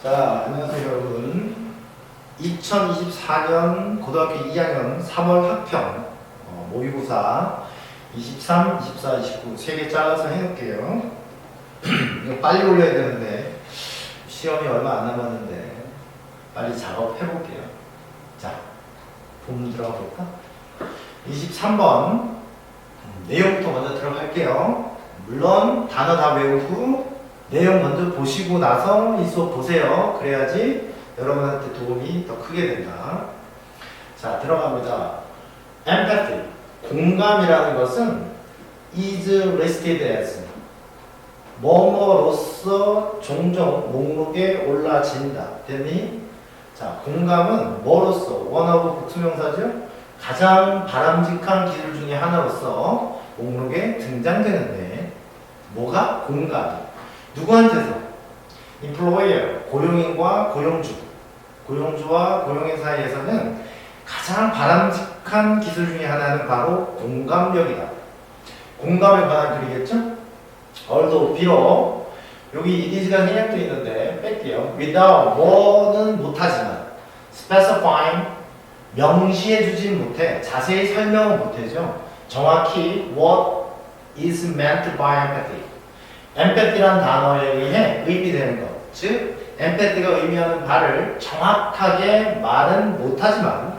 자, 안녕하세요 여러분. 2024년 고등학교 2학년 3월 학평 모의고사 23, 24, 29 3개 잘라서 해놓을게요. 이거 빨리 올려야 되는데 시험이 얼마 안 남았는데 빨리 작업해볼게요. 자, 본문 들어가 볼까? 23번 내용부터 먼저 들어갈게요. 물론 단어 다 외우고 내용 먼저 보시고 나서 이 수업 보세요. 그래야지 여러분한테 도움이 더 크게 된다. 자, 들어갑니다. empathy, 공감이라는 것은 is listed as 뭐뭐로서 종종 목록에 올라진다. 됐니? 자, 공감은 뭐로서? 원어브 복수명사죠? 가장 바람직한 기술 중에 하나로서 목록에 등장되는데 뭐가 공감? 누구한테서? employer, 고용인과 고용주, 고용주와 고용인 사이에서는 가장 바람직한 기술 중에 하나는 바로 공감력이다. 공감에 관한 글이겠죠? 얼도 비록 여기 itis가 생략되어 있는데 뺄게요. without, 뭐는 못하지만 specifying, 명시해주진 못해, 자세히 설명은 못해죠. 정확히 what is meant by empathy, empathy란 단어에 의해 의미되는 것, 즉 empathy가 의미하는 바를 정확하게 말은 못하지만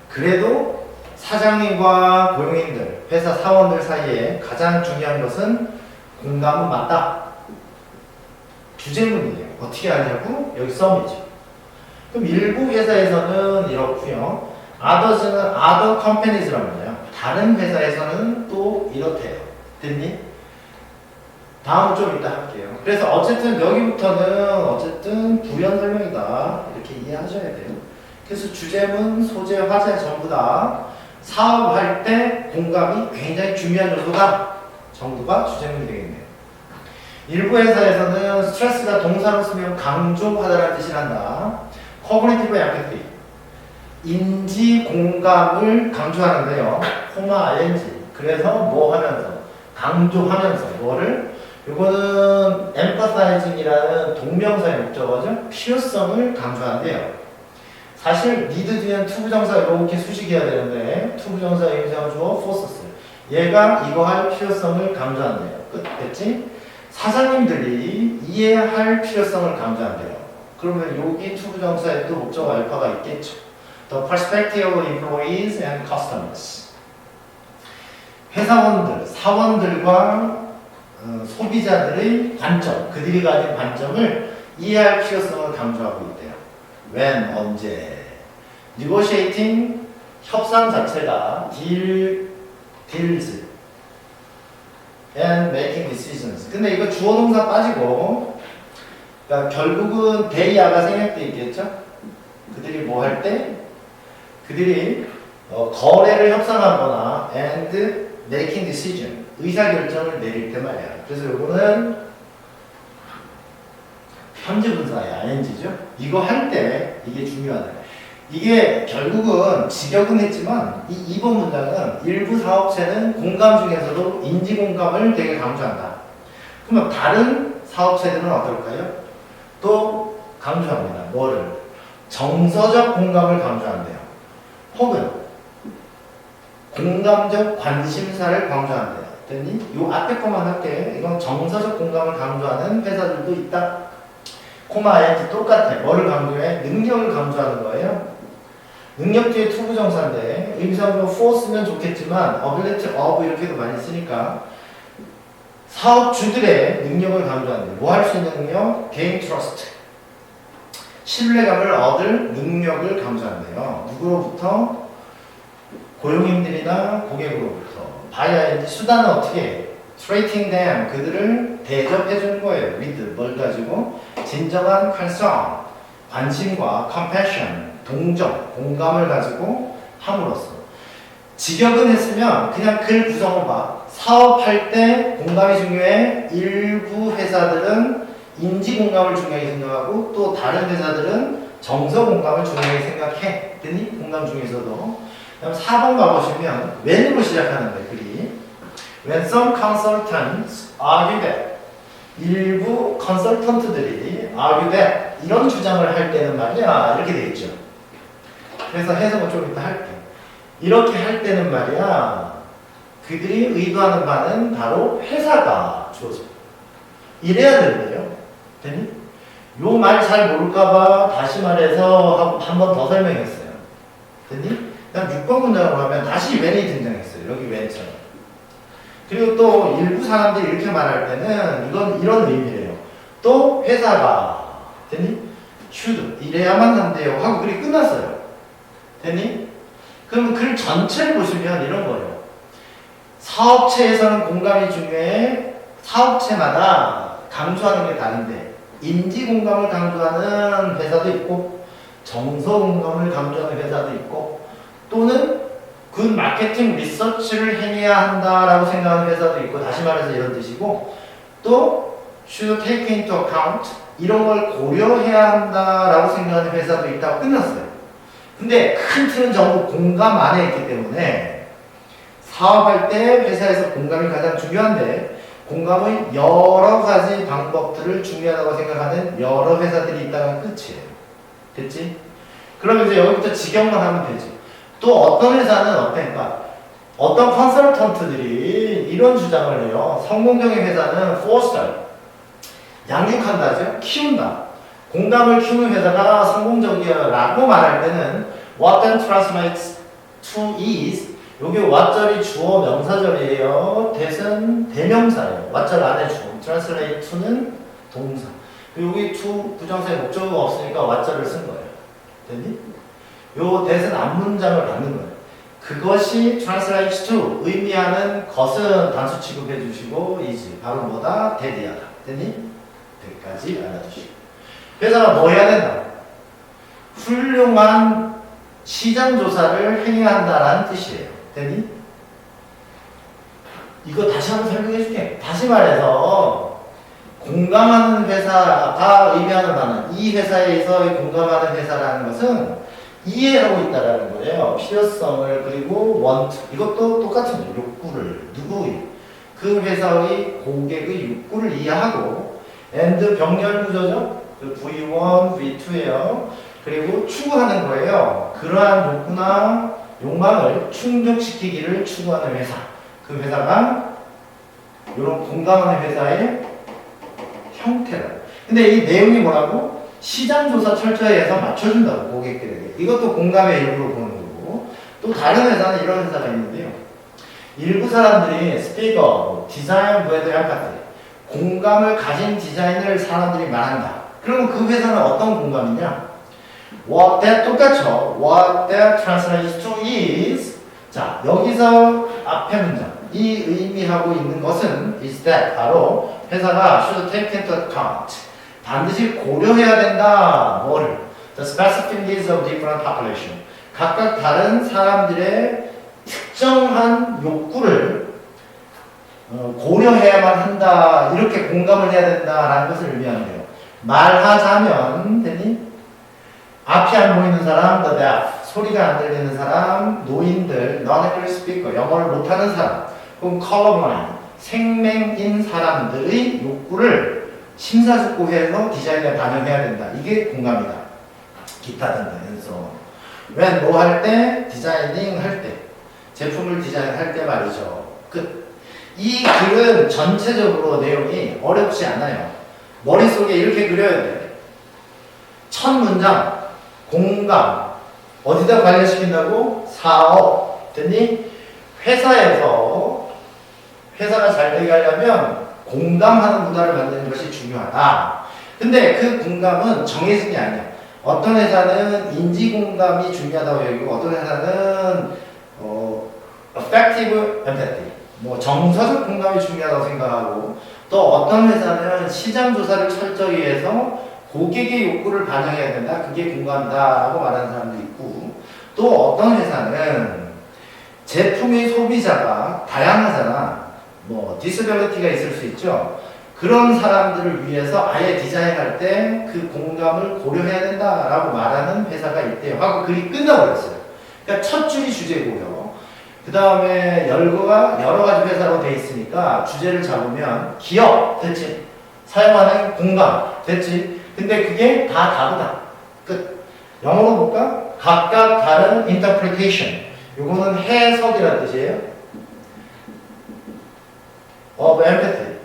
그래도 사장님과 고용인들, 회사 사원들 사이에 가장 중요한 것은 공감은 맞다. 주제문이에요. 어떻게 하냐고? 여기 썸이죠. 그럼 일부 회사에서는 이렇고요. others는 other companies란 말이에요. 다른 회사에서는 또 이렇대요. 됐니? 다음 좀 이따 할게요. 그래서 어쨌든 여기부터는 어쨌든 부연 설명이다. 이렇게 이해하셔야 돼요. 그래서 주제문, 소재, 화제 전부 다 사업할 때 공감이 굉장히 중요한 요소다 정도가 주제문이 되겠네요. 일부 회사에서는 스트레스가 동사로 쓰면 강조하다라는 뜻이 난다. Cognitive empathy, 인지 공감을 강조하는데요. 코마 ing. 그래서 뭐 하면서? 강조하면서 뭐를? 이거는 emphasizing이라는 동명사의 목적어죠. 필요성을 강조한대요. 사실 need 뒤엔 투부정사 이렇게 수식해야 되는데 투부정사 의미상 주어 forces. 얘가 이거 할 필요성을 강조한대요. 끝. 됐지? 사장님들이 이해할 필요성을 강조한대요. 그러면 여기 투부정사에도 목적어 알파가 있겠죠. The perspective of employees and customers. 회사원들, 사원들과 소비자들의 관점, 그들이 가진 관점을 이해할 필요성을 강조하고 있대요. when, 언제. negotiating, 협상 자체가 deals and making decisions. 근데 이거 주어 동사 빠지고, 그러니까 결국은 대야가 생략되어 있겠죠? 그들이 뭐 할 때? 그들이 거래를 협상하거나 and making decision, 의사결정을 내릴 때 말이야. 그래서 요거는 현재분사야, ing죠? 이거 할 때 이게 중요하다. 이게 결국은 직역은 했지만 이 2번 문장은 일부 사업체는 공감 중에서도 인지공감을 되게 강조한다. 그러면 다른 사업체들은 어떨까요? 또 강조합니다. 뭐를? 정서적 공감을 강조한대요. 혹은 공감적 관심사를 강조한대요. 됐니? 요 앞에 거만 할게. 이건 정서적 공감을 강조하는 회사들도 있다. 코마 ing 똑같아. 뭐를 강조해? 능력을 강조하는 거예요. 능력 뒤에 투부정사인데 의미상으로 for 쓰면 좋겠지만 ability of 이렇게도 많이 쓰니까 사업주들의 능력을 강조한대요. 뭐 할 수 있는 능력? gain trust, 신뢰감을 얻을 능력을 강조한대요. 누구로부터? 고용인들이나 고객으로부터. by 수단은 어떻게 해? treating them, 그들을 대접해 주는 거예요. with, 뭘 가지고? 진정한 concern, 관심과 compassion, 동정, 공감을 가지고 함으로써. 직역은 했으면 그냥 글 구성을 봐. 사업할 때 공감이 중요해. 일부 회사들은 인지 공감을 중요하게 생각하고 또 다른 회사들은 정서 공감을 중요하게 생각해. 됐니? 공감 중에서도. 그다음 4번 가보시면 when으로 시작하는 거예요. 글이. When some consultants argue that 일부 컨설턴트들이 argue that 이런 주장을 할 때는 말이야 이렇게 돼 있죠. 그래서 해석은 좀 이따 할게. 이렇게 할 때는 말이야 그들이 의도하는 바는 바로 회사가 주어져. 이래야 되는데요. 됐니? 요 말 잘 모를까봐 다시 말해서 한 번 더 설명했어요. 됐니? 그다음 6번 문장으로 하면 다시 when이 등장했어요. 여기 when처럼. 그리고 또 일부 사람들이 이렇게 말할 때는 이건 이런 의미래요. 또 회사가 됐니? should 이래야만 한대요 하고 글이 끝났어요. 됐니? 그럼 글 전체를 보시면 이런 거예요. 사업체에서는 공감이 중요해. 사업체마다 강조하는 게 다른데 인지 공감을 강조하는 회사도 있고 정서 공감을 강조하는 회사도 있고 또는 굿 마케팅 리서치를 행해야 한다라고 생각하는 회사도 있고 다시 말해서 이런 뜻이고 또 should take into account 이런 걸 고려해야 한다라고 생각하는 회사도 있다고 끝났어요. 근데 큰 틀은 전부 공감 안에 있기 때문에 사업할 때 회사에서 공감이 가장 중요한데 공감의 여러 가지 방법들을 중요하다고 생각하는 여러 회사들이 있다는 끝이에요. 됐지? 그럼 이제 여기부터 직역만 하면 되지. 또 어떤 회사는 어떨까? 어떤 컨설턴트들이 이런 주장을 해요. 성공적인 회사는 foster, 양육한다죠? 키운다. 공감을 키우는 회사가 성공적이라고 말할 때는 what then translates to is 요게 what절이 주어 명사절이에요. that은 대명사예요. what절 안에 주어. translate to는 동사. 여기 to 부정사의 목적어가 없으니까 what절을 쓴 거예요. 됐니? 요 that은 앞문장을 받는 거예요. 그것이 translate to 의미하는 것은 단수 취급해 주시고 is 바로 뭐다? that이야. 됐니? that까지 알아두시고. 회사가 뭐 해야 된다? 훌륭한 시장 조사를 행해야 한다라는 뜻이에요. 됐니? 이거 다시 한번 설명해 줄게. 다시 말해서 공감하는 회사가 의미하는 바는 이 회사에서 공감하는 회사라는 것은 이해하고 있다라는 거예요. 필요성을 그리고 want 이것도 똑같은 거예요. 욕구를 누구의 그 회사의 고객의 욕구를 이해하고 and 병렬 구조죠. V1, V2예요. 그리고 추구하는 거예요. 그러한 욕구나 욕망을 충족시키기를 추구하는 회사. 그 회사가 이런 공감하는 회사의 형태다. 근데 이 내용이 뭐라고? 시장조사 철저히 해서 맞춰준다고 고객들에게. 이것도 공감의 일부로 보는 거고. 또 다른 회사는 이런 회사가 있는데요. 일부 사람들이 스피커, 디자인 부에 대한 파트, 공감을 가진 디자인을 사람들이 말한다. 그러면 그 회사는 어떤 공감이냐? What that 똑같죠. What that translates to is 자 여기서 앞에 문장 이 의미하고 있는 것은 is that 바로 회사가 should take into account 반드시 고려해야 된다. 뭐를? The specific needs of different population 각각 다른 사람들의 특정한 욕구를 고려해야만 한다. 이렇게 공감을 해야 된다라는 것을 의미하는데요. 말하자면 되니? 앞이 안 보이는 사람, the deaf, 소리가 안 들리는 사람, 노인들, non-English speaker, 영어를 못하는 사람, 혹은 colorblind, 생맹인 사람들의 욕구를 심사숙고해서 디자인에 반영해야 된다. 이게 공감이다. 기타 등등 해서 when 뭐 할 때, 디자이닝 할 때, 제품을 디자인할 때 말이죠. 끝. 이 글은 전체적으로 내용이 어렵지 않아요. 머릿속에 이렇게 그려야 돼. 첫 문장 공감 어디다 관련시킨다고? 사업 됐니? 회사에서 회사가 잘 되게 하려면 공감하는 문화를 만드는 것이 중요하다. 근데 그 공감은 정해진 게 아니야. 어떤 회사는 인지 공감이 중요하다고 여기고 어떤 회사는 effective empathy 뭐 정서적 공감이 중요하다고 생각하고 또 어떤 회사는 시장 조사를 철저히 해서 고객의 욕구를 반영해야 된다. 그게 공감이다라고 말하는 사람도 있고 또 어떤 회사는 제품의 소비자가 다양하잖아. 뭐 디스빌리티가 있을 수 있죠. 그런 사람들을 위해서 아예 디자인할 때 그 공감을 고려해야 된다라고 말하는 회사가 있대요. 하고 글이 끝나버렸어요. 그러니까 첫 줄이 주제고요. 그 다음에 열거가 여러 가지 회사로 돼 있으니까 주제를 잡으면 기업, 됐지? 사용하는 공간. 됐지? 근데 그게 다 다르다. 끝. 영어로 볼까? 각각 다른 interpretation. 요거는 해석이라는 뜻이에요. of empathy.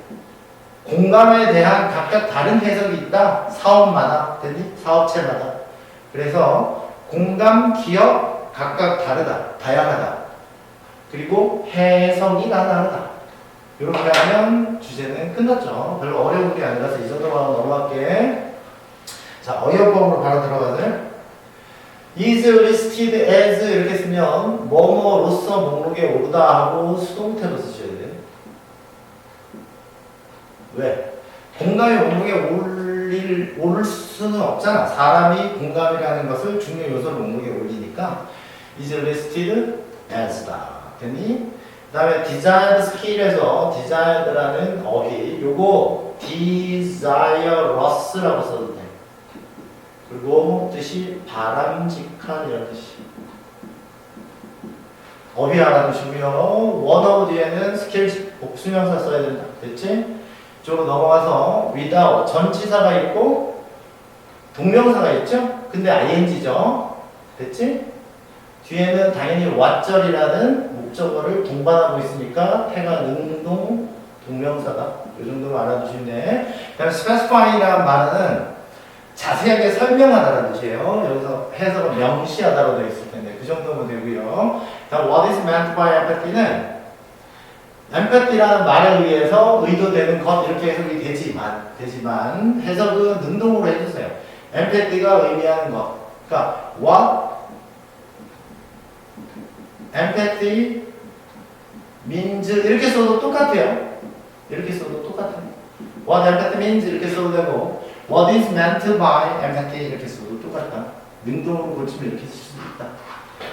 공감에 대한 각각 다른 해석이 있다. 사업마다. 됐니? 사업체마다. 그래서 공감, 기억 각각 다르다. 다양하다. 그리고 해석이 다 다르다. 이렇게 하면 주제는 끝났죠. 별로 어려운 게 아니라서 이 정도만 넘어갈게. 자, 어휘법으로 바로 들어가네. is listed as 이렇게 쓰면 뭐뭐로서 목록에 오르다 하고 수동태로 쓰셔야 돼요. 왜? 공감이 목록에 오를 수는 없잖아. 사람이 공감이라는 것을 중요 요소를 목록에 올리니까 is listed as다. 됐니? 그 다음에 desired skill에서 desired라는 어휘 요거 desireless라고 써도 돼. 그리고 뜻이 바람직한 이런 뜻이. 어휘 알아두시고요. 원어 뒤에는 스킬 복수명사 써야 된다. 됐지? 이쪽으로 넘어가서 without 전치사가 있고 동명사가 있죠? 근데 ing죠? 됐지? 뒤에는 당연히 what절이라는 목적어를 동반하고 있으니까 태가 능동 동명사다. 이 정도로 알아두시면 돼. 그다음 specify라는 말은 자세하게 설명하다는 뜻이에요. 여기서 해석은 명시하다로 되어 있을 텐데 그 정도면 되고요. 다음 what is meant by empathy는 empathy라는 말에 의해서 의도되는 것 이렇게 해석이 되지만 해석은 능동으로 해주세요. empathy가 의미하는 것. 그러니까 what empathy means 이렇게 써도 똑같아요. 이렇게 써도 똑같아요. What empathy means 이렇게 써도 되고 What is meant by empathy 이렇게 써도 똑같다. 능동으로 고치면 이렇게 쓸 수도 있다.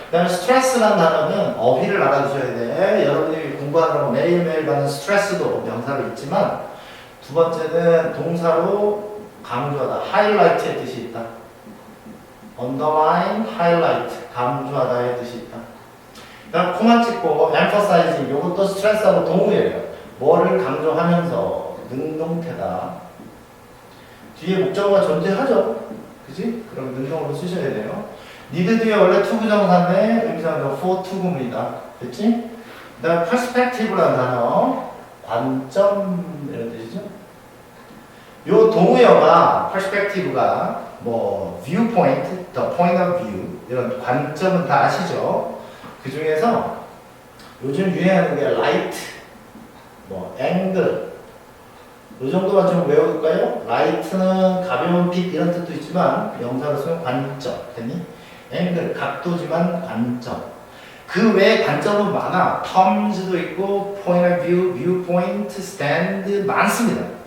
그 다음에 스트레스라는 단어는 어휘를 알아두셔야 돼. 여러분이 공부하느라고 매일매일 받는 스트레스도 명사로 있지만 두 번째는 동사로 강조하다. highlight의 뜻이 있다. underline, highlight 강조하다의 뜻이 있다. 그 다음 코만 찍고 emphasizing 이것도 스트레스하고 동의어예요. 뭐를 강조하면서 능동태다. 뒤에 목적어가 존재하죠. 그지? 그럼 능동으로 쓰셔야 돼요. need 뒤에 원래 투부정사인데 의미상으로 for 투구문이다. 됐지? 그 다음 perspective라는 단어 관점 이런 뜻이죠. 요 동의어가 perspective가 뭐 viewpoint, the point of view 이런 관점은 다 아시죠? 그 중에서 요즘 유행하는 게 light, 뭐 angle 이 정도만 좀 외울까요? light는 가벼운 빛 이런 뜻도 있지만 명사로 쓰면 관점, 됐니? angle 각도지만 관점. 그 외에 관점은 많아. terms도 있고 point of view, viewpoint, stand 많습니다.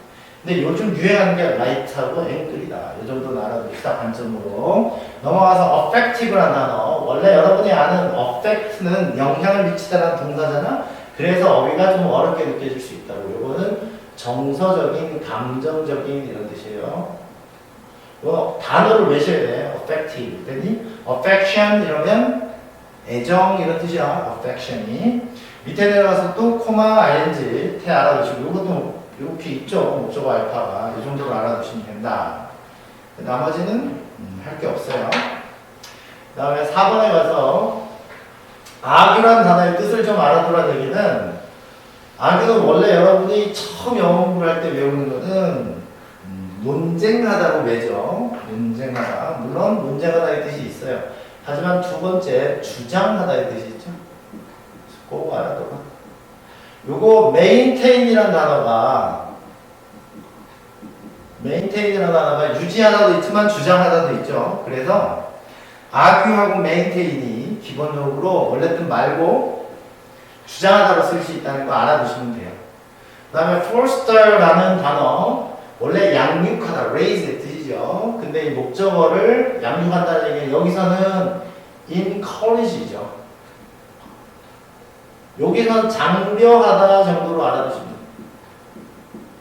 근데 요즘 유행하는 게 light하고 angle이다. 이 정도 알아둡시다. 관점으로. 넘어가서 affective라는 단어. 원래 여러분이 아는 affect는 영향을 미치다라는 동사잖아. 그래서 어휘가 좀 어렵게 느껴질 수 있다고. 요거는 정서적인, 감정적인 이런 뜻이에요. 이거 단어를 외셔야 돼. affective. 됐니? affection 이러면 애정 이런 뜻이야. affection이. 밑에 내려가서 또 코마 ing 태 알아두시고 요것도 이렇게 있죠. 목적어 알파가. 이 정도로 알아두시면 된다. 나머지는 할 게 없어요. 그 다음에 4번에 가서 argu라는 단어의 뜻을 좀 알아두라는 얘기는 argu는 원래 여러분이 처음 영어 공부를 할 때 외우는 거는 논쟁하다로 외죠. 논쟁하다. 물론 논쟁하다의 뜻이 있어요. 하지만 두 번째 주장하다의 뜻이 있죠. 꼭 알아둬봐. 요거 maintain이라는 단어가 유지하다도 있지만 주장하다도 있죠. 그래서 argue하고 maintain이 기본적으로 원래 뜻 말고 주장하다로 쓸 수 있다는 거 알아두시면 돼요. 그 다음에 foster라는 단어 원래 양육하다, raise의 뜻이죠. 근데 이 목적어를 양육한다는 얘기는 여기서는 encourage죠. 여기서 장려하다 정도로 알아두시면 돼요.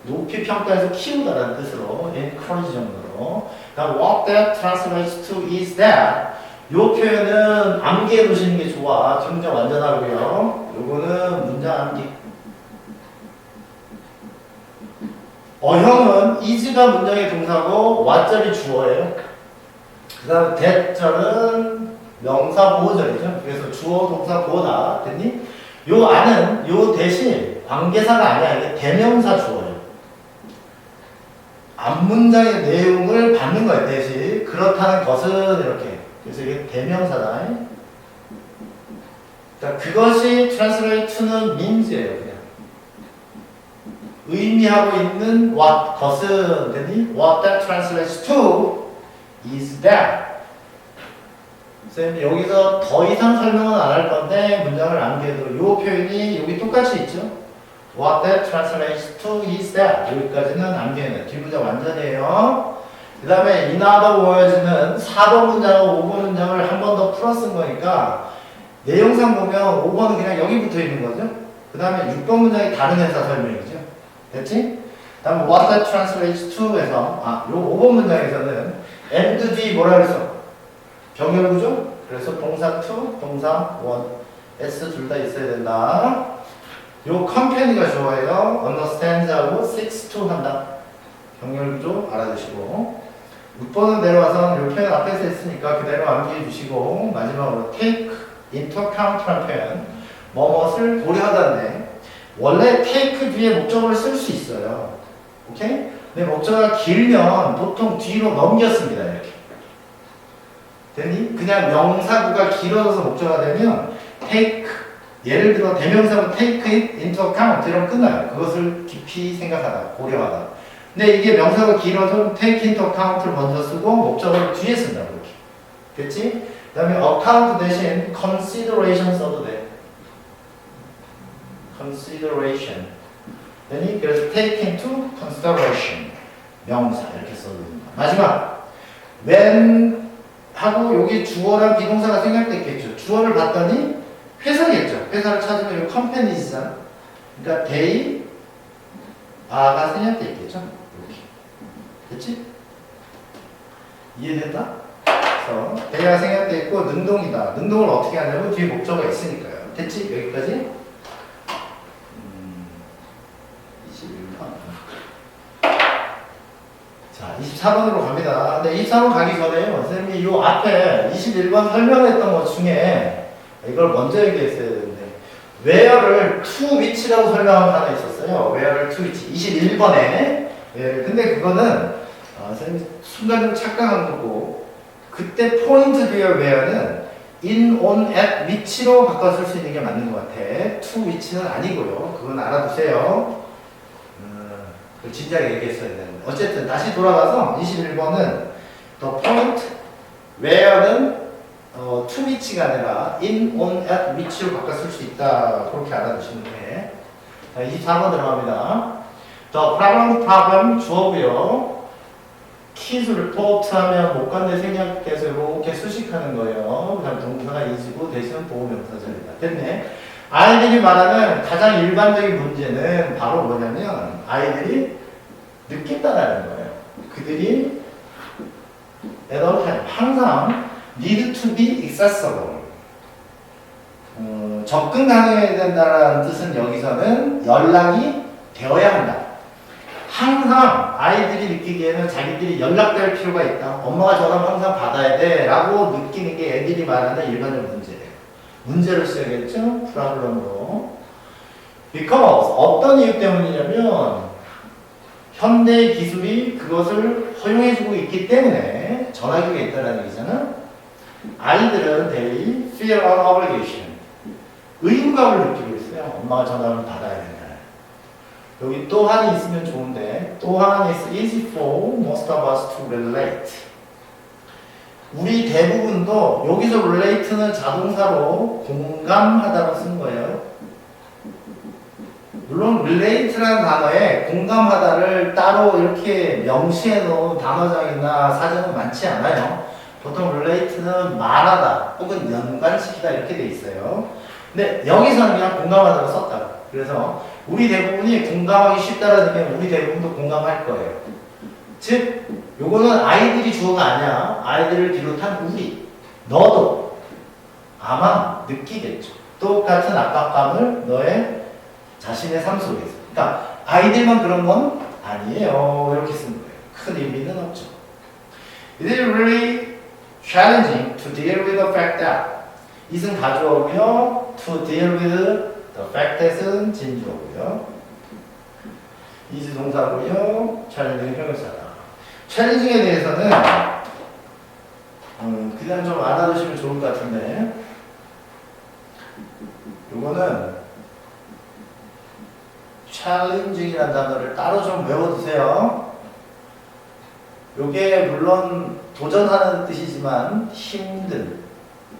높이 평가해서 키우다라는 뜻으로 encourage 정도로. 그다음 what that translates to is that 요 표현은 암기해 두시는 게 좋아. 정정 완전하고요. 요거는 문장 암기. 형은 is가 문장의 동사고 what절이 주어예요. 그 다음 that절은 명사 보호절이죠. 그래서 주어 동사 보호다. 됐니? 요 안은 요 대신 관계사가 아니야. 이게 대명사 주어예요. 앞문장의 내용을 받는 거예요. 대신 그렇다는 것은 이렇게. 그래서 이게 대명사다. 자, 그것이 translate to는 means예요. 그냥 의미하고 있는 what 것은 됐니? What that translates to is that. 선생님 여기서 더 이상 설명은 안 할 건데 문장을 남겨도 이 표현이 여기 똑같이 있죠. What that translates to is that. 여기까지는 남겨요. 뒷문장 완전해요. 그 다음에 in other words는 4번 문장하고 5번 문장을 한 번 더 풀어 쓴 거니까 내용상 보면 5번은 그냥 여기 붙어 있는 거죠. 그 다음에 6번 문장이 다른 회사 설명이죠. 됐지? 그 다음에 what that translates to에서 요 5번 문장에서는 and 뒤 뭐라 그랬어? 병렬구조? 그래서 동사 to, 동사 one, s 둘 다 있어야 된다. 요 company가 좋아요. understands하고 seeks to 한다. 병렬구조 알아두시고 6번은 내려와서 요 표현 앞에서 했으니까 그대로 암기해 주시고 마지막으로 take into account라는 표현 뭐뭇을 고려하다인데 원래 take 뒤에 목적어를 쓸 수 있어요. 오케이? 근데 목적어가 길면 보통 뒤로 넘겼습니다. 이렇게 됐니? 그냥 명사구가 길어져서 목적어가 되면 take 예를 들어 대명사로 take it into account 이러면 끝나요. 그것을 깊이 생각하다, 고려하다. 근데 이게 명사가 길어서 take into account를 먼저 쓰고 목적어를 뒤에 쓴다고 이렇게. 됐지? 그 다음에 account 대신 consideration 써도 돼. consideration. 되니? 그래서 take into consideration. 명사 이렇게 써도 됩니다. 마지막 when 하고 여기 주어랑 비동사가 생략됐겠죠. 주어를 봤더니 회사겠죠. 회사를 찾으면 이 companies잖아. 그러니까 they are가 생략돼 있겠죠. 이렇게. 됐지? 이해된다? 그래서 they가 생략돼 있고 능동이다. 능동을 어떻게 하냐면 뒤에 목적어가 있으니까요. 됐지? 여기까지? 21번. 자, 24번으로 갑니다. 근데 24번 가기 전에 선생님이 이 앞에 21번 설명했던 것 중에 이걸 먼저 얘기했어야 되는데 where를 to which라고 설명한 거 하나 있었어요. where를 to which 21번에 근데 그거는 선생님이 순간적으로 착각한 거고 그때 포인트 뒤에 where는 in, on, at, which로 바꿔 쓸 수 있는 게 맞는 것 같아. to which는 아니고요. 그건 알아두세요. 그걸 진작에 얘기했어야 되는데 어쨌든 다시 돌아가서 21번은 the point where는 to which가 아니라 in, on, at, which로 바꿔 쓸 수 있다. 그렇게 알아두시면 돼. 자, 24번 들어갑니다. The problem 주어고요. Kids report 하면 목관대 생략돼서 이렇게 수식하는 거예요. 그 다음 동사가 is고 대신 보호명사절이다. 됐네. 아이들이 말하는 가장 일반적인 문제는 바로 뭐냐면 아이들이 느낀다라는 거예요. 그들이 at all time 항상 need to be accessible. 접근 가능해야 된다는 뜻은 여기서는 연락이 되어야 한다. 항상 아이들이 느끼기에는 자기들이 연락될 필요가 있다. 엄마가 전화를 항상 받아야 돼 라고 느끼는 게 애들이 말하는 일반적 문제예요. 문제를 써야겠죠? 프로블럼으로. Because 어떤 이유 때문이냐면 현대 기술이 그것을 허용해주고 있기 때문에 전화기가 있다는 얘기잖아. 아이들은 they feel an obligation. 의무감을 느끼고 있어요. 엄마가 전화를 받아야 된다. 여기 또한이 있으면 좋은데 또한 is easy for most of us to relate. 우리 대부분도 여기서 relate는 자동사로 공감하다로 쓴 거예요. 물론 relate라는 단어에 공감하다를 따로 이렇게 명시해 놓은 단어장이나 사전은 많지 않아요. 보통 relate는 말하다 혹은 연관시키다 이렇게 돼 있어요. 근데 여기서는 그냥 공감하다로 썼다. 그래서 우리 대부분이 공감하기 쉽다라는 얘기는 우리 대부분도 공감할 거예요. 즉 요거는 아이들이 주어가 아니야. 아이들을 비롯한 우리, 너도 아마 느끼겠죠. 똑같은 압박감을 너의 자신의 삶 속에서. 그러니까 아이들만 그런 건 아니에요. 이렇게 쓰는 거예요. 큰 의미는 없죠. It is really challenging to deal with the fact that it은 가주어고요. To deal with the fact that은 진주어고요. is 동사고요. challenging은 형용사다. challenging에 대해서는 그냥 좀 알아두시면 좋을 것 같은데 요거는 challenging이라는 단어를 따로 좀 외워두세요. 요게 물론 도전하는 뜻이지만 힘든,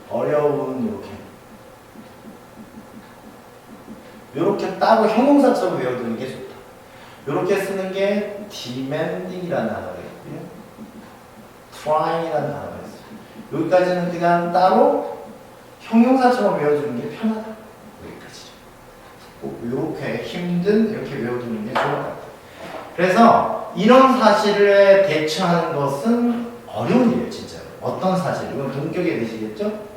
어려운 요렇게 따로 형용사처럼 외워두는 게 좋다. 요렇게 쓰는 게 demanding이라는 단어가 있고요. trying이라는 단어가 있어요. 여기까지는 그냥 따로 형용사처럼 외워주는 게 편하다. 여기까지. 꼭 요렇게 힘든 이렇게 외워두는 게 좋을 것 같아요. 그래서 이런 사실에 대처하는 것은 어려운 일이에요, 진짜로. 어떤 사실? 이건 동격에 되시겠죠?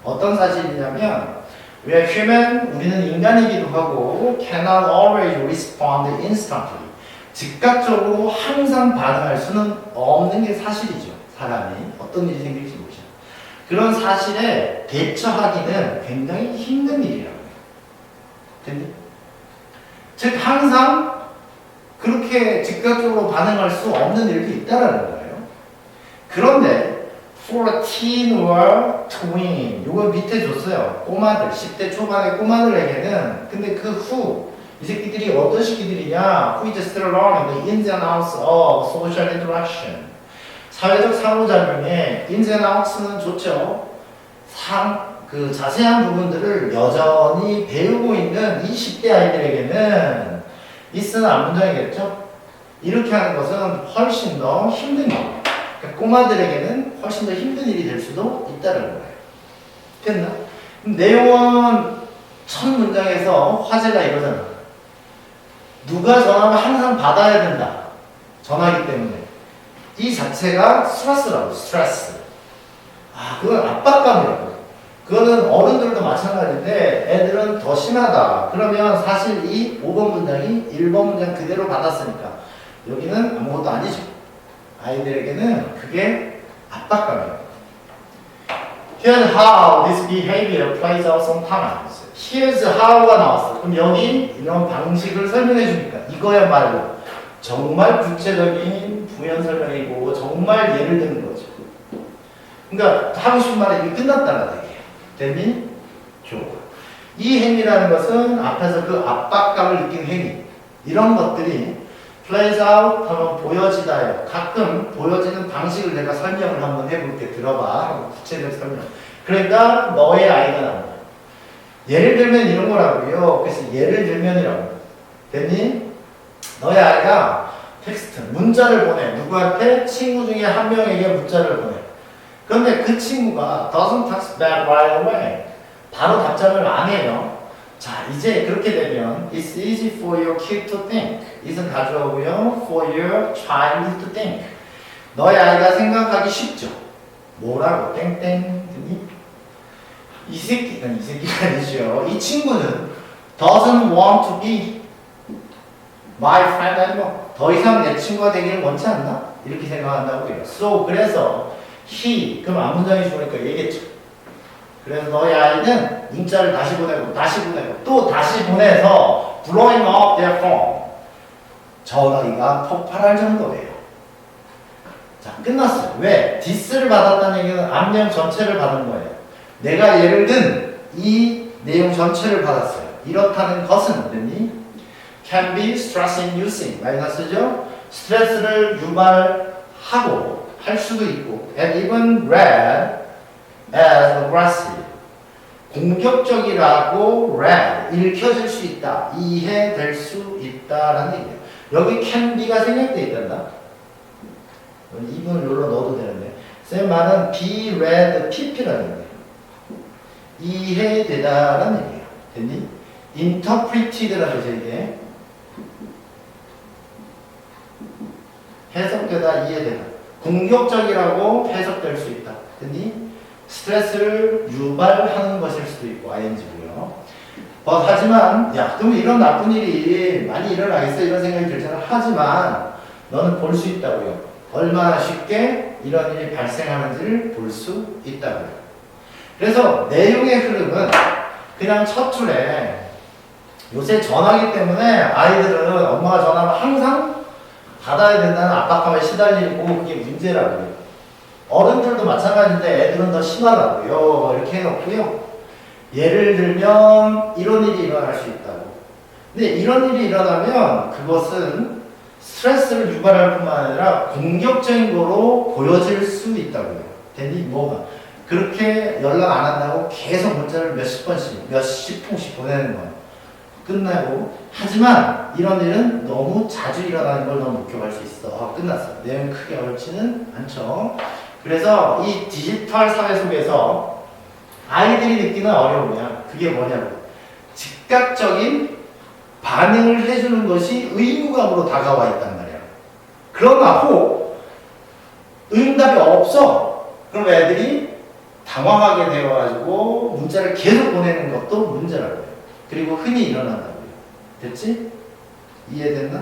어떤 사실이냐면 We are human, 우리는 인간이기도 하고 cannot always respond instantly. 즉각적으로 항상 반응할 수는 없는 게 사실이죠. 사람이 어떤 일이 생길지 모르죠. 그런 사실에 대처하기는 굉장히 힘든 일이라고 해요. 됐니? 즉 항상 그렇게 즉각적으로 반응할 수 없는 일도 있다라는 거예요. 그런데 for a teen or tween 요거 밑에 줬어요. 꼬마들 10대 초반의 꼬마들에게는 근데 그 후 이 새끼들이 어떤 새끼들이냐 who is still learning the ins and outs of social interaction 사회적 상호작용의 ins and outs는 좋죠. 그 자세한 부분들을 여전히 배우고 있는 이 10대 아이들에게는 is는 앞문장이겠죠. 이렇게 하는 것은 훨씬 더 힘든 일이에요. 그러니까 꼬마들에게는 훨씬 더 힘든 일이 될 수도 있다는 거예요. 됐나? 내용은 첫 문장에서 화제가 이거잖아. 누가 전화하면 항상 받아야 된다. 전화기 때문에. 이 자체가 스트레스라고, 스트레스. 그건 압박감이라고. 그거는 어른들도 마찬가지인데 애들은 더 심하다. 그러면 사실 이 5번 문장이 1번 문장 그대로 받았으니까 여기는 아무것도 아니죠. 아이들에게는 그게 압박감이에요. Here's how this behavior plays out sometimes. Here's how가 나왔어. 그럼 여기 이런 방식을 설명해 주니까 이거야말로 정말 구체적인 부연 설명이고 정말 예를 드는 거죠. 그러니까 하고 싶은 말이 이게 끝났다는 얘기예요. 됐니? 좋아. 이 행위라는 것은 앞에서 그 압박감을 느낀 행위 이런 것들이 plays out 하면 보여지다요. 가끔 보여지는 방식을 내가 설명을 한번 해볼게. 들어봐. 구체적 설명. 그러니까 너의 아이가 나온다. 예를 들면 이런 거라고요. 그래서 예를 들면이라고. 됐니? 너의 아이가 텍스트, 문자를 보내. 누구한테? 친구 중에 한 명에게 문자를 보내. 그런데 그 친구가 doesn't text back right away. 바로 답장을 안 해요. 자, 이제 그렇게 되면 It's easy for your kid to think. it은 가져오고요. For your child to think. 너의 아이가 생각하기 쉽죠. 뭐라고? 땡땡. 이 새끼가 아니죠. 이 친구는 doesn't want to be my friend anymore. 더 이상 내 친구가 되기를 원치 않나? 이렇게 생각한다고요. So, 그래서 he, 그럼 앞문장이 좋으니까 얘기했죠. 그래서 너의 아이는 문자를 다시 보내고 또 다시 보내서 blowing up their phone. 전화기가 폭발할 정도예요. 자, 끝났어요. 왜? this를 받았다는 얘기는 앞면 전체를 받은 거예요. 내가 예를 든 이 내용 전체를 받았어요. 이렇다는 것은 됐니? can be stress inducing. 마이너스죠? 스트레스를 유발하고 할 수도 있고 and even read as aggressive. 공격적이라고 read, 읽혀질 수 있다. 이해될 수 있다라는 얘기예요. 여기 can be가 생략되어 있단다. 이분을 여기로 넣어도 되는데 쌤 말은 be read pp라는 얘기예요. 이해되다라는 얘기예요. 됐니? interpreted라는 뜻이에요. 이게 해석되다, 이해되다. 공격적이라고 해석될 수 있다. 됐니? 스트레스를 유발하는 것일 수도 있고 ing고요. 하지만 야 그럼 이런 나쁜 일이 많이 일어나겠어 이런 생각이 들잖아. 하지만 너는 볼 수 있다고요. 얼마나 쉽게 이런 일이 발생하는지를 볼 수 있다고요. 그래서 내용의 흐름은 그냥 첫 줄에 요새 전화기 때문에 아이들은 엄마가 전화하면 항상 받아야 된다는 압박감에 시달리고 그게 문제라고요. 어른들도 마찬가지인데 애들은 더 심하다고요. 이렇게 해놓고요. 예를 들면 이런 일이 일어날 수 있다고. 근데 이런 일이 일어나면 그것은 스트레스를 유발할 뿐만 아니라 공격적인 거로 보여질 수 있다고요. 됐니? 뭐가? 그렇게 연락 안 한다고 계속 문자를 몇십 번씩, 몇십 통씩 보내는 거예요. 끝나고. 하지만 이런 일은 너무 자주 일어나는 걸 넌 목격할 수 있어. 끝났어. 내용 크게 어렵지는 않죠. 그래서 이 디지털 사회 속에서 아이들이 느끼는 어려움이야. 그게 뭐냐고. 즉각적인 반응을 해주는 것이 의무감으로 다가와 있단 말이야. 그러나 혹 응답이 없어. 그럼 애들이 당황하게 되어가지고 문자를 계속 보내는 것도 문제라고요. 그리고 흔히 일어난다고요. 됐지? 이해됐나?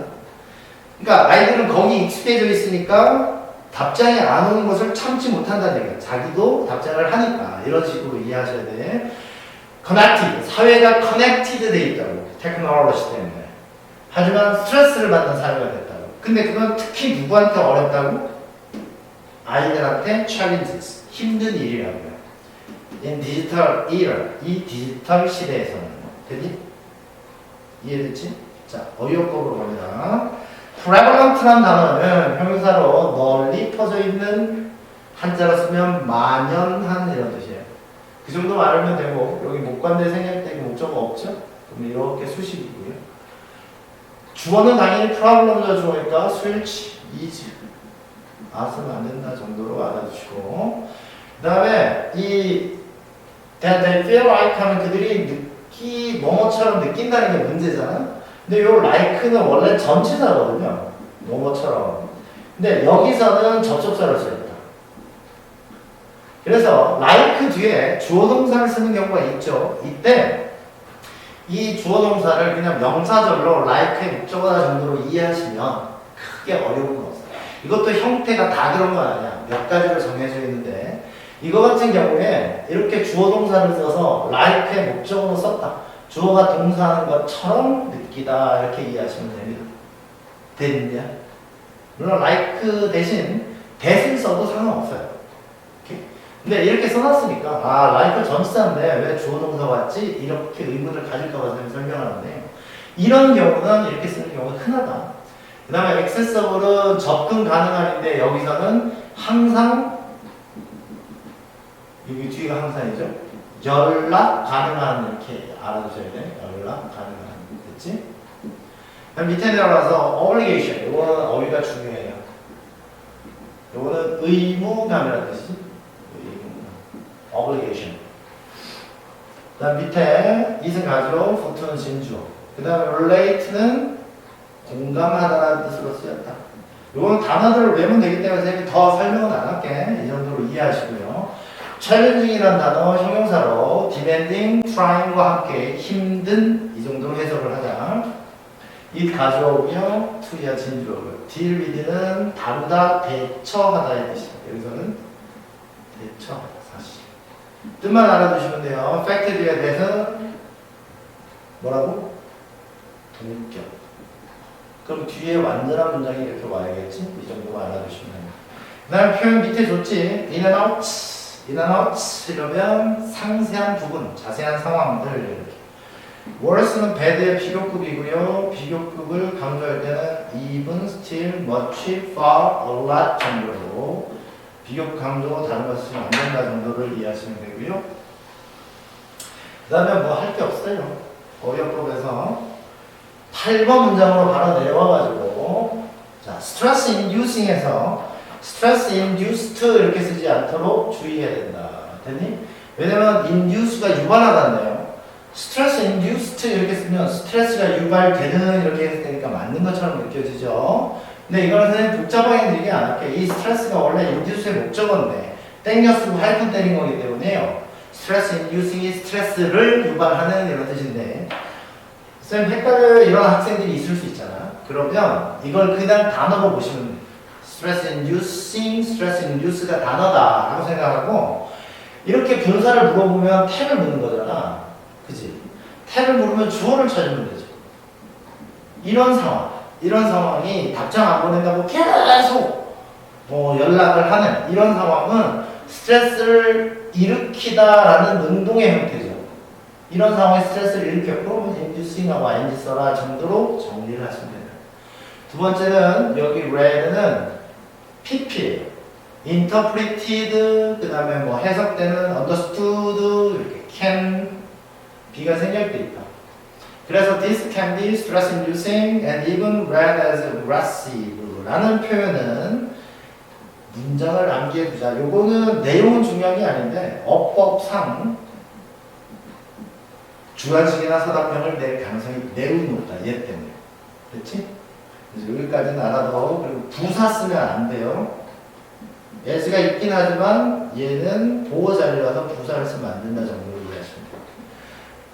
그러니까 아이들은 거기 익숙해져 있으니까 답장이 안 오는 것을 참지 못한다는 얘기야. 자기도 답장을 하니까. 이런 식으로 이해하셔야 돼. 커넥티드. 사회가 커넥티드 돼 있다고. 테크놀로지 때문에. 하지만 스트레스를 받는 사회가 됐다고. 근데 그건 특히 누구한테 어렵다고? 아이들한테 challenges. 힘든 일이라고요. in digital era. 이 디지털 시대에서는. 됐니? 이해됐지? 자, 어휘요법으로 갑니다. prevalent란 단어는 형용사로 널리 퍼져 있는, 한자로 쓰면 만연한 이런 뜻이에요. 그 정도만 알면 되고, 여기 목관대 생략되기 목적어 없죠? 그럼 이렇게 수식이고요. 주어는 당연히 problem자 주어니까 switch, is. 아서는 안 된다 정도로 알아주시고, 그 다음에 이 that they feel like 하면 그들이 뭐뭐처럼 느낀다는 게 문제잖아. 근데 요 like는 원래 전치사거든요. 뭐뭐처럼. 근데 여기서는 접속사를 써있다. 그래서 like 뒤에 주어 동사를 쓰는 경우가 있죠. 이때 이 주어 동사를 그냥 명사절로 like의 목적어다 정도로 이해하시면 크게 어려운 거 없어요. 이것도 형태가 다 그런 건 아니야. 몇 가지로 정해져 있는데 이거 같은 경우에 이렇게 주어 동사를 써서 like의 목적어로 썼다. 주어가 동사하는 것처럼 느끼다 이렇게 이해하시면 됩니다. 됐냐? 물론 like 대신 that을 써도 상관없어요. 이렇게. 근데 이렇게 써놨으니까 아 like 전치사인데 왜 주어 동사 왔지? 이렇게 의문을 가질까봐 설명하는데 이런 경우는 이렇게 쓰는 경우가 흔하다. 그 다음에 accessible은 접근 가능한인데 여기서는 항상 여기 뒤가 항상이죠. 연락 가능한 이렇게 알아두셔야 돼. 연락 가능한. 됐지? 그럼 밑에 내려가서 obligation. 이거는 어휘가 중요해요. 이거는 의무감이라는 뜻이지. 의무감. obligation. 그 다음 밑에 이승 가지로 붙은 진주어. 그 다음에 relate는 공감하다라는 뜻으로 쓰였다. 이거는 단어들을 외우면 되기 때문에 더 설명은 안 할게. 이 정도로 이해하시고요. challenging이라는 단어 형용사로 demanding, trying과 함께 힘든 이 정도로 해석을 하자. it 가져오고요. to야 진주어고요. deal with는 다루다, 대처하다의 뜻이에요. 여기서는 대처하다, 사실. 뜻만 알아두시면 돼요. fact 뒤에 대해서는 뭐라고? 동격. 그럼 뒤에 완전한 문장이 이렇게 와야겠지? 이 정도만 알아두시면 돼요. 그 다음 표현 밑에 줬지? in and out. in and out 이러면 상세한 부분, 자세한 상황들 이렇게. worse는 bad의 비교급이고요. 비교급을 강조할 때는 even, still, much, far, a lot 정도로 비교급 강조 다른 거 쓰시면 안 된다 정도를 이해하시면 되고요. 그 다음에 뭐 할 게 없어요. 어휘법에서 8번 문장으로 바로 내려와가지고 자, stress inducing에서 stress induced 이렇게 쓰지 않도록 주의해야 된다. 됐니? 왜냐면 induce가 유발하다네요. stress induced 이렇게 쓰면 스트레스가 유발되는 이렇게 해서 되니까 맞는 것처럼 느껴지죠. 근데 이거는 선생님 복잡하게 들리지 않을게. 이 스트레스가 원래 induce의 목적어인데 땡겨 쓰고 하이픈 때린 거기 때문에요. stress inducing이 스트레스를 유발하는 이런 뜻인데 쌤 헷갈려 이런 학생들이 있을 수 있잖아. 그러면 이걸 그냥 단어로 보시면 돼. stress inducing, stress induce가 단어다라고 생각하고 이렇게 분사를 물어보면 탭을 묻는 거잖아. 그지? 탭을 물으면 주어를 찾으면 되죠. 이런 상황이 답장 안 보낸다고 계속 연락을 하는 이런 상황은 스트레스를 일으키다라는 능동의 형태죠. 이런 상황에 스트레스를 일으켰고 inducing하고 ing 써라 정도로 정리를 하시면 됩니다. 두 번째는 여기 red는 pp예요. interpreted 그 다음에 뭐 해석되는 understood 이렇게 can b가 생략돼 있다. 그래서 this can be stress inducing and even read as aggressive 라는 표현은 문장을 암기해 두자. 요거는 내용은 중요한 게 아닌데 어법상 주관식이나 서답형을 낼 가능성이 매우 높다. 얘 때문에. 그렇지? 그래서 여기까지는 알아도 그리고 부사 쓰면 안 돼요. as가 있긴 하지만 얘는 보호 자리라서 부사를 쓰면 안 된다 정도로 이해하시면 돼요.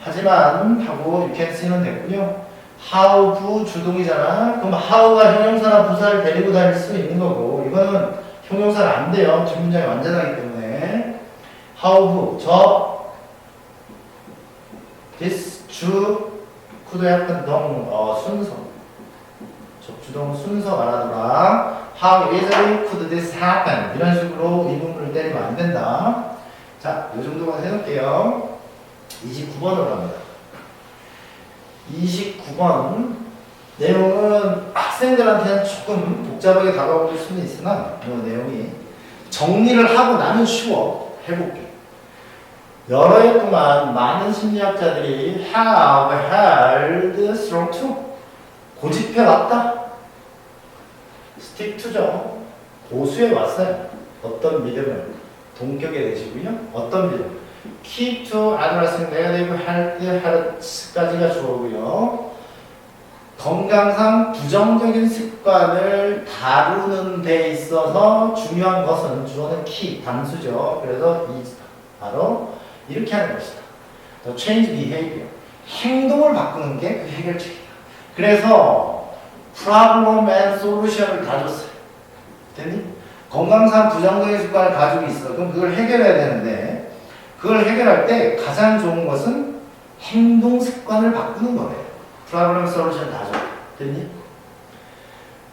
하지만 하고 you can see는 됐고요. how 부 주동이잖아. 그럼 how가 형용사나 부사를 데리고 다닐 수 있는 거고 이거는 형용사는 안 돼요. 뒷문장이 완전하기 때문에 how 부 this 주 could happen 순서 접주동 순서 말하더라. How easily could this happen? 이런 식으로 이 부분을 때리면 안 된다. 자, 이 정도만 해놓을게요. 29번으로 갑니다. 29번 내용은 학생들한테는 조금 복잡하게 다가올 수는 있으나 내용이 정리를 하고 나면 쉬워. 해볼게. 여러 해 동안 많은 심리학자들이 have held strong to 고집해왔다. stick to죠. 고수해 왔어요. 어떤 믿음을 동격에 내시고요. 어떤 믿음 keep to addressing negative health까지가 주어고요. 건강상 부정적인 습관을 다루는 데 있어서 중요한 것은 주어는 key, 단수죠. 그래서 바로 이렇게 하는 것이다. The change behavior. 행동을 바꾸는 게 그 해결책이다. 그래서 problem and solution을 다 줬어요. 됐니? 건강상 부정적인 습관을 가지고 있어. 그럼 그걸 해결해야 되는데 그걸 해결할 때 가장 좋은 것은 행동 습관을 바꾸는 거예요. problem solution 다 줘. 됐니?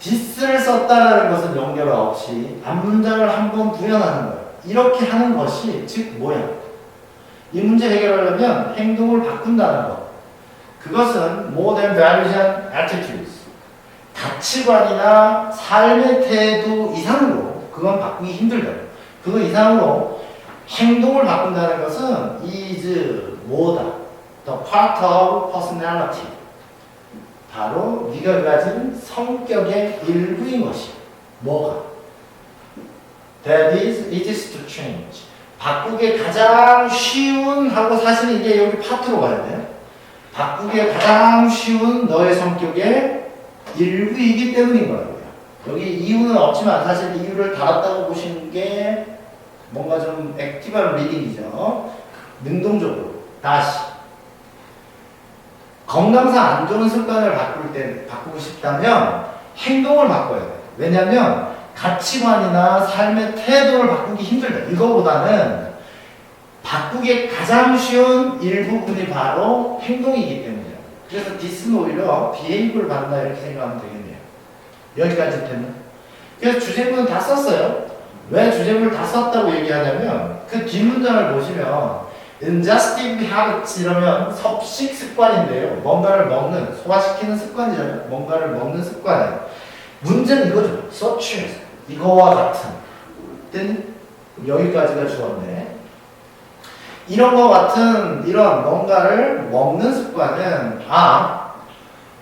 this를 썼다라는 것은 연결화 없이 앞문장을 한번 구현하는 거예요. 이렇게 하는 것이 즉 뭐야? 이 문제 해결하려면 행동을 바꾼다는 것. 그것은 more than values and attitudes. 가치관이나 삶의 태도 이상으로 그건 바꾸기 힘들다. 그거 이상으로 행동을 바꾼다는 것은 is 뭐다? The part of personality. 바로 네가 가진 성격의 일부인 것이 뭐가? That is easiest to change. 바꾸기 가장 쉬운 하고 사실 이게 여기 파트로 가야 돼요. 바꾸기 가장 쉬운 너의 성격의 일부이기 때문인 거라고요. 여기 이유는 없지만 사실 이유를 달았다고 보시는 게 뭔가 좀 액티브한 리딩이죠. 능동적으로 다시 건강상 안 좋은 습관을 바꾸고 싶다면 행동을 바꿔야 돼요. 왜냐하면 가치관이나 삶의 태도를 바꾸기 힘들다. 이거보다는 바꾸기 가장 쉬운 일부분이 바로 행동이기 때문이에요. 그래서 this는 오히려 behavior를 받는다 이렇게 생각하면 되겠네요. 여기까지 되면. 그래서 주제문은 다 썼어요. 왜 주제문을 다 썼다고 얘기하냐면 그 뒷문장을 보시면 ingestive habits 이러면 섭식 습관인데요. 뭔가를 먹는, 소화시키는 습관이잖아요. 뭔가를 먹는 습관이에요. 문제는 이거죠. such as 이거와 같은. 여기까지가 주었네. 이런 거 같은 이런 뭔가를 먹는 습관은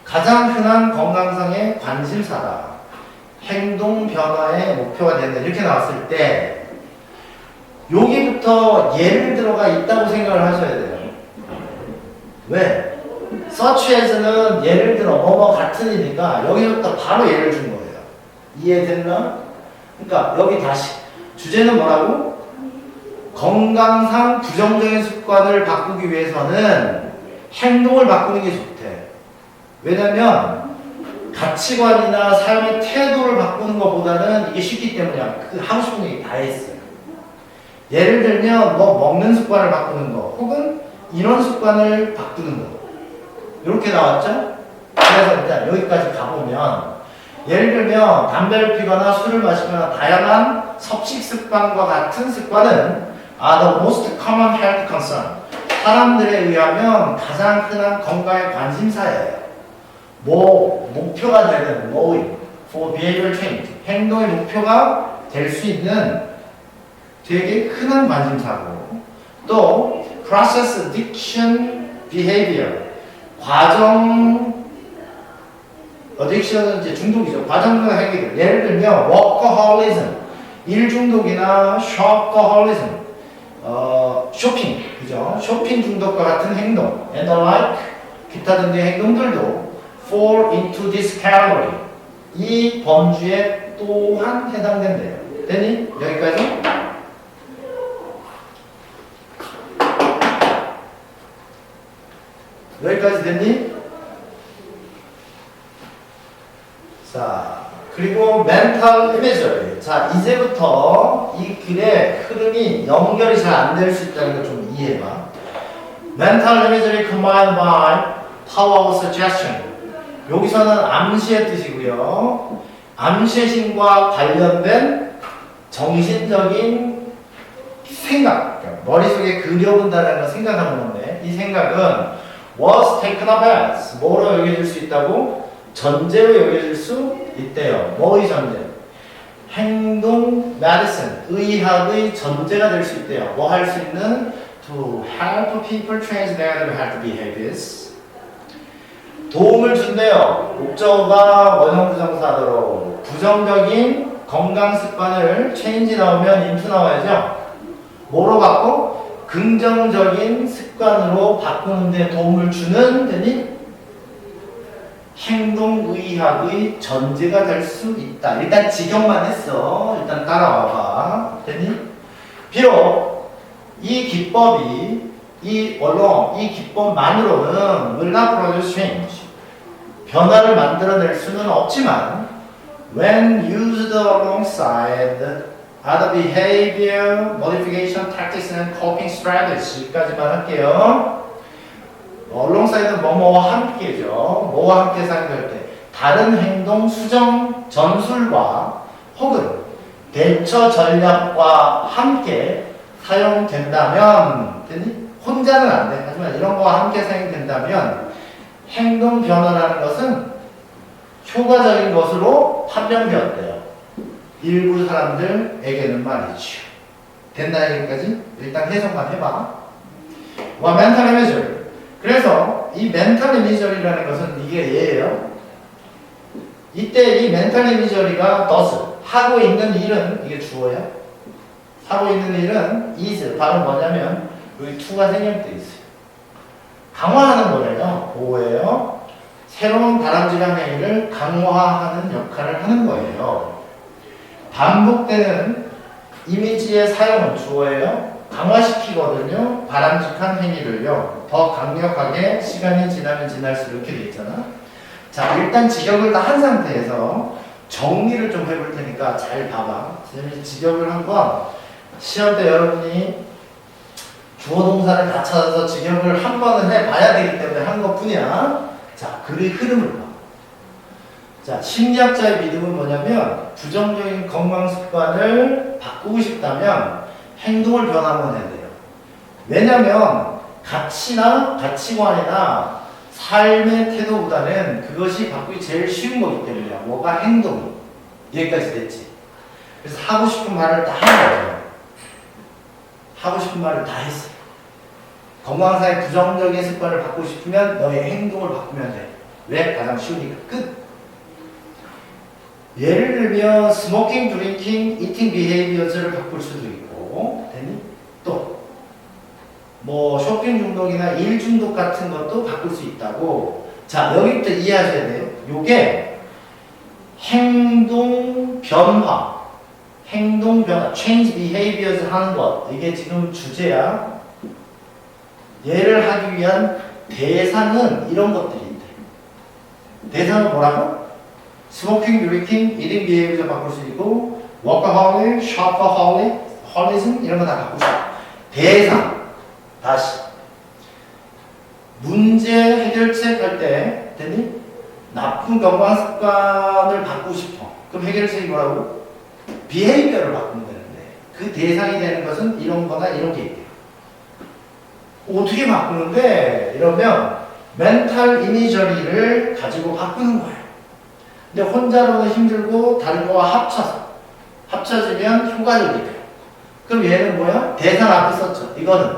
가장 흔한 건강상의 관심사다. 행동 변화의 목표가 된다. 이렇게 나왔을 때 여기부터 예를 들어가 있다고 생각을 하셔야 돼요. 왜? such as는 예를 들어 뭐뭐 같은이니까 여기부터 바로 예를 준 거예요. 이해됐나? 그러니까 여기 다시 주제는 뭐라고? 건강상 부정적인 습관을 바꾸기 위해서는 행동을 바꾸는 게 좋대. 왜냐면 가치관이나 삶의 태도를 바꾸는 것보다는 이게 쉽기 때문이야. 하고 싶은 얘기 다 했어요. 예를 들면 뭐 먹는 습관을 바꾸는 거 혹은 이런 습관을 바꾸는 거 이렇게 나왔죠? 그래서 일단 여기까지 가보면 예를 들면 담배를 피거나 술을 마시거나 다양한 섭식 습관과 같은 습관은 are the most common health concern. 사람들에 의하면 가장 흔한 건강의 관심사예요. 뭐 목표가 되는 뭐ing for behavior change 행동의 목표가 될 수 있는 되게 흔한 관심사고 또 process addiction behavior 과정 addiction은 이제 중독이죠. 과정 중독 행위들 예를 들면 workaholism 일 중독이나 shopaholicism 쇼핑 그죠? 쇼핑 중독과 같은 행동 and the like 기타 등의 행동들도 fall into this category. 이 범주에 또한 해당된대요. 됐니? 여기까지? 여기까지 됐니? 자, 그리고 mental imagery. 자, 이제부터 이 글의 흐름이 연결이 잘 안 될 수 있다는 걸 좀 이해해봐. mental imagery combined by power of suggestion. 여기서는 암시의 뜻이고요. 암시신과 관련된 정신적인 생각, 그러니까 머릿속에 그려본다는 걸 생각하는 건데 이 생각은 was taken up as 뭐로 여겨질 수 있다고? 전제로 여겨질 수 있대요. 뭐의 전제? 행동, medicine, 의학의 전제가 될 수 있대요. 뭐 할 수 있는? To help people change their health behaviors. 도움을 준대요. 목적어가 원형부정사로 부정적인 건강 습관을 change 나오면 into 나와야죠. 뭐로 바꿔? 긍정적인 습관으로 바꾸는데 도움을 주는 되니 행동의학의 전제가 될 수 있다. 일단 직역만 했어. 일단 따라와봐. 되니? 비록 이 기법이 이 기법만으로는 will not produce change. 변화를 만들어낼 수는 없지만 when used alongside other behavior modification tactics and coping strategies까지만 할게요. alongside 뭐뭐와 함께죠. 뭐와 함께 사용될 때 다른 행동 수정 전술과 혹은 대처 전략과 함께 사용된다면 되니? 혼자는 안 돼. 하지만 이런 거와 함께 사용된다면 행동 변화라는 것은 효과적인 것으로 판명되었대요. 일부 사람들에게는 말이죠. 됐나 여기까지? 일단 해석만 해봐. 와 멘탈 이미저리. 그래서 이 멘탈 이미저리라는 것은 이게 얘예요. 이때 이 멘탈 이미저리가 does 하고 있는 일은 이게 주어야. 하고 있는 일은 is 바로 뭐냐면 여기 to가 생략돼 있어요. 강화하는 거래요. 보호예요. 새로운 바람직한 행위를 강화하는 역할을 하는 거예요. 반복되는 이미지의 사용은 주어예요. 강화시키거든요. 바람직한 행위를요. 더 강력하게 시간이 지나면 지날수록 이렇게 돼 있잖아. 자, 일단 직역을 다 한 상태에서 정리를 좀 해볼 테니까 잘 봐봐. 선생님이 직역을 한 건 시험 때 여러분이 주어 동사를 다 찾아서 직역을 한 번은 해봐야 되기 때문에 한 것 뿐이야. 자, 글의 흐름을 봐. 자, 심리학자의 믿음은 뭐냐면 부정적인 건강 습관을 바꾸고 싶다면 행동을 변화만 해야 돼요. 왜냐면 가치나 가치관이나 삶의 태도보다는 그것이 바꾸기 제일 쉬운 거기 때문이야. 뭐가 행동이. 여기까지 됐지. 그래서 하고 싶은 말을 다 한 거죠. 하고 싶은 말을 다 했어. 건강상의 부정적인 습관을 바꾸고 싶으면 너의 행동을 바꾸면 돼. 왜? 가장 쉬우니까. 끝. 예를 들면 스모킹, 드링킹, 이팅 비헤이비어즈를 바꿀 수도 있고 되니? 또 뭐 쇼핑 중독이나 일 중독 같은 것도 바꿀 수 있다고. 자, 여기부터 이해하셔야 돼요. 요게 행동 변화, 행동 변화, change behaviors 하는 것. 이게 지금 주제야. 얘를 하기 위한 대상은 이런 것들이 있대. 대상은 뭐라고? smoking, drinking, eating behavior 바꿀 수 있고 workaholic, shopaholic, holism 이런 거 다 바꿀 수 있어. 대상. 다시. 문제 해결책 할 때, 됐니? 나쁜 건강 습관을 바꾸고 싶어. 그럼 해결책이 뭐라고? behavior를 바꾸면 되는데, 그 대상이 되는 것은 이런 거나 이런 게 있대요. 어떻게 바꾸는데? 이러면, 멘탈 이미저리를 가지고 바꾸는 거예요. 근데 혼자로는 힘들고, 다른 거와 합쳐지면 효과적이 돼요. 그럼 얘는 뭐야? 대상 앞에 썼죠. 이거는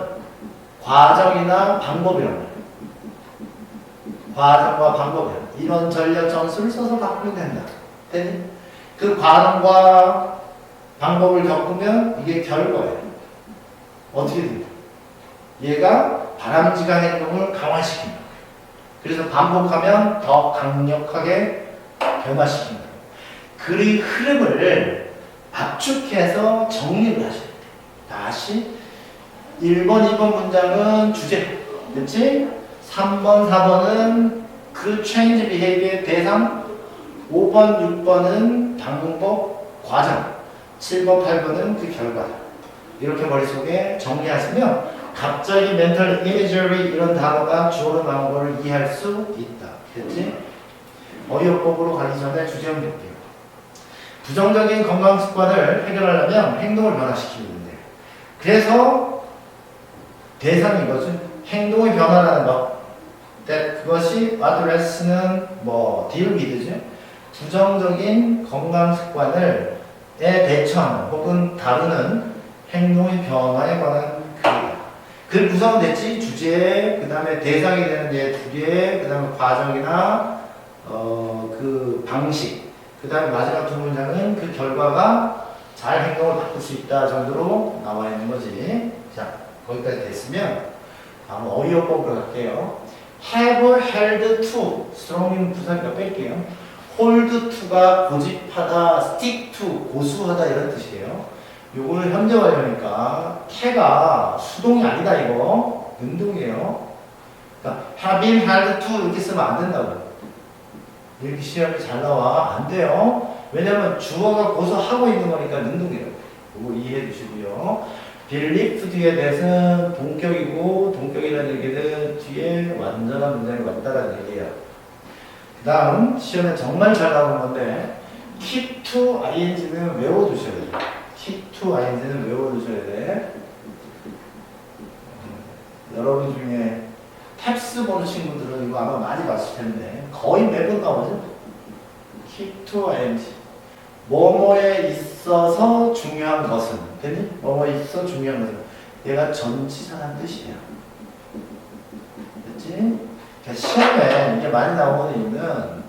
과정이나 방법이란 말이에요. 과정과 방법이란 이런 전략 전술을 써서 바꾸면 된다. 됐니? 그 과정과 방법을 겪으면 이게 결과예요. 어떻게 됩니까? 얘가 바람직한 행동을 강화시킨다. 그래서 반복하면 더 강력하게 변화시킨다. 그 흐름을 압축해서 정리를 하셔야 돼요. 다시 1번, 2번 문장은 주제, 그렇지? 3번, 4번은 그 change behavior의 대상, 5번, 6번은 방법, 과정, 7번, 8번은 그 결과다. 이렇게 머릿속에 정리하시면 갑자기 mental imagery 이런 단어가 주어로 나온 걸 이해할 수 있다. 됐지? 어휘요법으로 가기 전에 주제 한번 볼게요. 부정적인 건강 습관을 해결하려면 행동을 변화시키는데 그래서 대상이 이거죠. 행동의 변화라는 것. 그것이 address는 뭐 deal with죠. 부정적인 건강 습관을 대처하는 혹은 다루는 행동의 변화에 관한 글이다. 글 구성은 됐지. 주제, 그 다음에 대상이 되는 데 두 개, 그 다음에 과정이나 그 방식, 그 다음에 마지막 두 문장은 그 결과가 잘 행동을 바꿀 수 있다 정도로 나와 있는 거지. 자, 거기까지 됐으면 다음 어휘요법으로 갈게요. have held to, strong인 부사니까 뺄게요. hold to가 고집하다, stick to, 고수하다 이런 뜻이에요. 요거는 현재 완료니까 태가 수동이 아니다 이거 능동이에요. 그러니까 have been held to 이렇게 쓰면 안 된다고. 이렇게 시험이 잘 나와. 안 돼요. 왜냐면 주어가 고수하고 있는 거니까 능동이라고. 이거 이해해 주시고요. believe 뒤에 대해서는 동격이고 동격이라는 얘기는 뒤에 완전한 문장이 왔다라는 얘기예요. 그 다음 시험에 정말 잘 나오는 건데 keep to ing는 외워두셔야 돼요. keep to ing는 외워두셔야 돼. 여러분 중에 탭스 보는 친구들은 이거 아마 많이 봤을 텐데 거의 매번 나오죠. keep to ing. 뭐뭐에 있어서 중요한 것은, 됐니? 뭐뭐에 있어 중요한 것은 얘가 전치사라는 뜻이에요. 됐지? 그러니까 시험에 이게 많이 나오는 이유는